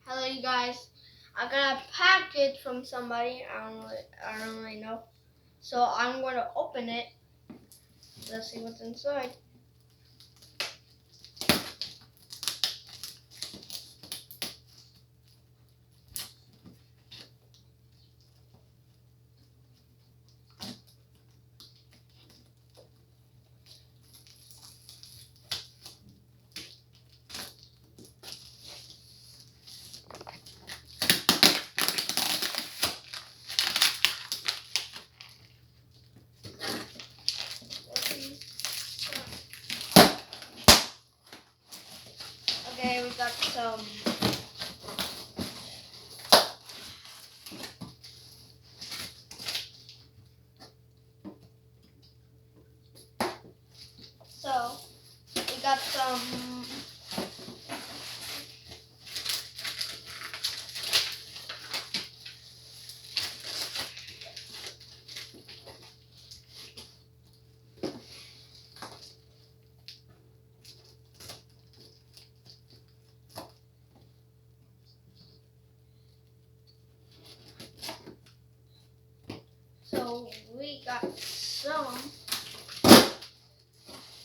Hello, you guys. I got a package from somebody. I don't really know. So I'm going to open it. Let's see what's inside. Okay, we got some. So we got some. So we got some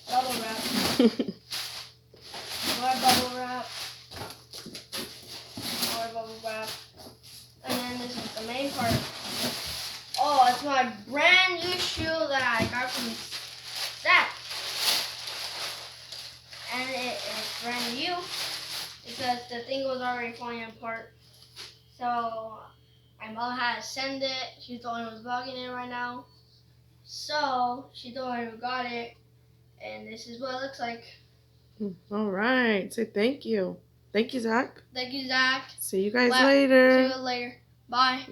bubble wrap. More bubble wrap. More bubble wrap. And then this is the main part. Oh, it's my brand new shoe that I got from Zach. And it is brand new because the thing was already falling apart. So my mom had to send it. She's the one who's vlogging it right now. So she's the one who got it. And this is what it looks like. All right. Say thank you. Thank you, Zach. Thank you, Zach. See you guys later. See you later. Bye.